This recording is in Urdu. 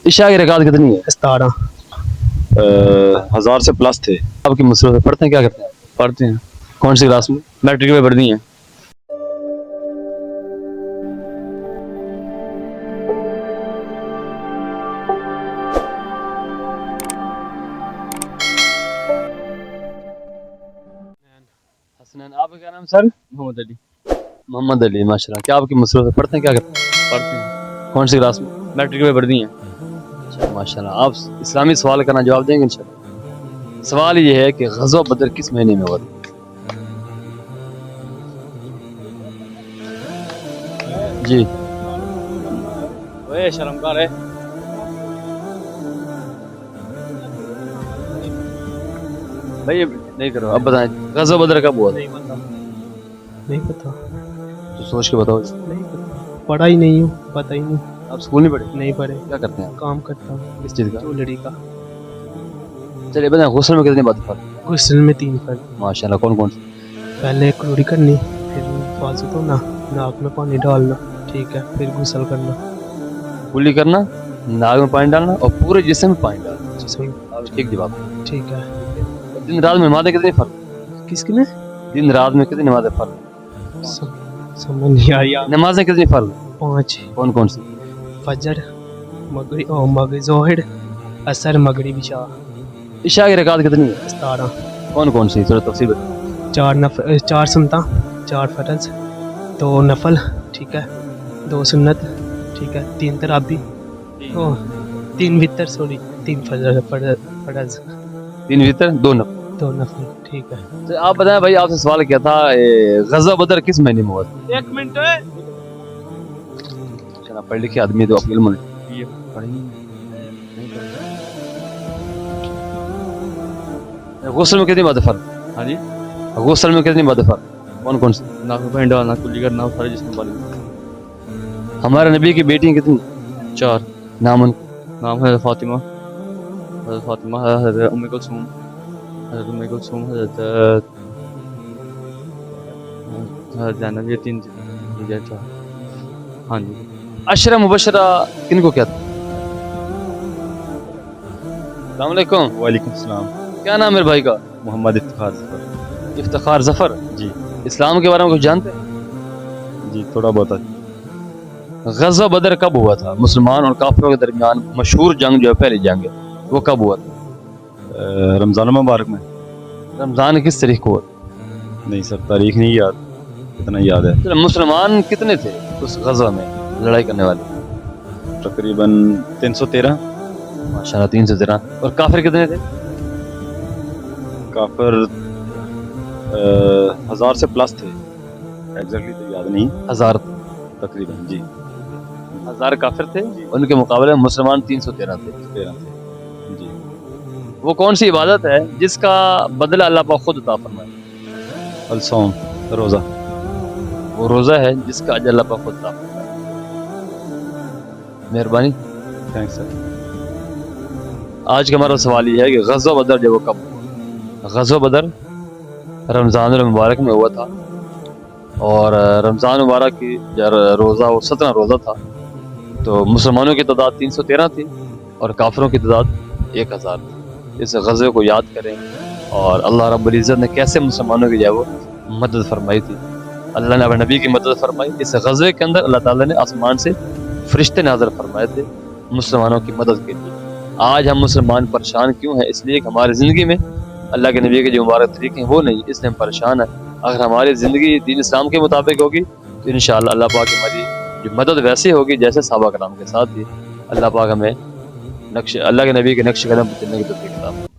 عشاء کی رکعت کتنی ہے؟ 17 1000 سے پلس تھے. آپ کی مصروف پڑھتے ہیں کیا کرتے ہیں؟ پڑھتے ہیں کون سی کلاس میں؟ میٹرک میں پڑھنی ہے. حسنین آپ کا کیا نام سر؟ محمد علی. محمد علی ماشاء اللہ. کیا آپ کی مصروف پڑھتے ہیں کیا کرتے ہیں؟ پڑھتے ہیں کون سی کلاس میں؟ میٹرک میں پڑھنی ہے. اچھا ماشاء اللہ. آپ اسلامی سوال کرنا جواب دیں گے انشاءاللہ. سوال یہ ہے کہ غزوہ بدر کس مہینے میں ہوا تھا؟ جی اوے شرم کر ہے. بھائی نہیں کرو اب بتائیں غزوہ بدر کب ہوا تھا؟ نہیں پتا. تو سوچ کے بتاؤ. نہیں پتا, پڑھا ہی نہیں ہوں, پتہ ہی نہیں. آپ اسکول نہیں پڑھے؟ نہیں پڑھے. کیا کرتے ہیں آپ؟ کام کرتا ہوں کس چیز کا؟ جولری کا. چلیے بتائیں غسل میں کتنی بات فرق؟ غسل میں 3 فرق. ماشاء اللہ. کون کون سی؟ پہلے کلوری کرنی, پھر بازو دھونا, ناک میں پانی ڈالنا, ٹھیک ہے, پھر غسل کرنا. کلی کرنا, ناک میں پانی ڈالنا اور پورے جسم میں پانی ڈالنا. جسم. ٹھیک جواب. ٹھیک ہے. دن رات میں نمازیں کتنی فرق؟ کس کے میں دن رات میں کتنی نمازیں فرق؟ سمجھ نہیں آئی. نمازیں کتنی فرق؟ 5. کون کون سی؟ فجر, مغرب, ظہر, عصر, مغرب, عشاء. عشاء کی رکعت کتنی ہے؟ 17. کون کون سی؟ تھوڑا تفصیل بتائیں. 4 سنتا, 4 فرض, 2 نفل, ٹھیک ہے, 2 سنت, ٹھیک ہے, 3 تراویح, 3 وتر, سوری 3 فرض, 3 وتر, 2 نفل. 2 نفل, ٹھیک ہے. تو آپ بتائیں بھائی, آپ سے سوال کیا تھا غزوہ بدر کس مہینے میں ہوا تھا؟ 1 منٹ. چلا پڑھ لکھے آدمی تو آپ علم نہیں. غسل میں کتنی بات فرق؟ ہاں جی. غسل میں کتنی بات فرق؟ کون کون سی؟ ناک میں پانی ڈالنا, کلی کرنا, سارے جسم میں پانی. ہمارے نبی کی بیٹی کتنی؟ 4. نام ان نام حضرت فاطمہ, حضرت فاطمہ, حضرت ام کلثوم, حضرت ام کلثوم, حضرت زینب. یہ 3 چیزیں. ہاں جی. عشرہ مبشرہ کن کو کہتے ہیں؟ السلام علیکم. وعلیکم السلام. کیا نام ہے بھائی کا؟ محمد افتخار ظفر. افتخار ظفر. جی. اسلام کے بارے میں کچھ جانتے ہیں؟ جی تھوڑا بہت. غزوہ بدر کب ہوا تھا؟ مسلمان اور کافروں کے درمیان مشہور جنگ جو ہے, پہلی جنگ ہے, وہ کب ہوا تھا؟ رمضان مبارک میں. رمضان کس تاریخ کو ہوا تھا؟ نہیں سر تاریخ نہیں یاد, اتنا یاد ہے. چلو, مسلمان کتنے تھے اس غزوہ میں لڑائی کرنے والے؟ تقریباً 313. ماشاءاللہ 313. اور کافر کتنے تھے؟ کافر 1000 سے پلس تھے, ایگزیکٹلی تو یاد نہیں. 1000 تقریباً. جی 1000 کافر تھے, ان کے مقابلے میں مسلمان 313 تھے. 13 تھے. جی. وہ کون سی عبادت ہے جس کا بدلہ اللہ پاک خود عطا فرمائے؟ الصوم, روزہ. وہ روزہ ہے جس کا اجر اللہ پاک خود عطا فرمائے. مہربانی. تھینکس سر. آج کا ہمارا سوال یہ ہے کہ غزوہ بدر جو وہ کب ہوا؟ غزوہ بدر رمضان المبارک میں ہوا تھا, اور رمضان مبارک کی جو روزہ وہ 17 روزہ تھا. تو مسلمانوں کی تعداد 313 تھی اور کافروں کی تعداد 1000 تھی. اس غزوے کو یاد کریں, اور اللہ رب العزت نے کیسے مسلمانوں کی جو ہے وہ مدد فرمائی تھی. اللہ نے اپنے نبی کی مدد فرمائی. اس غزوے کے اندر اللہ تعالیٰ نے آسمان سے فرشتے نازل فرمائے تھے مسلمانوں کی مدد کے لیے. آج ہم مسلمان پریشان کیوں ہیں؟ اس لیے کہ ہماری زندگی میں اللہ کے نبی کے جو مبارک طریقے ہیں وہ نہیں, اس لیے ہم پریشان ہیں. اگر ہماری زندگی دین اسلام کے مطابق ہوگی تو انشاءاللہ اللہ پاک ہماری جو مدد ویسے ہوگی جیسے صحابہ کرام کے ساتھ تھی. اللہ پاک ہمیں اللہ کے نبی کے نقش قدم پر چلنے کی توفیق عطا فرمائے.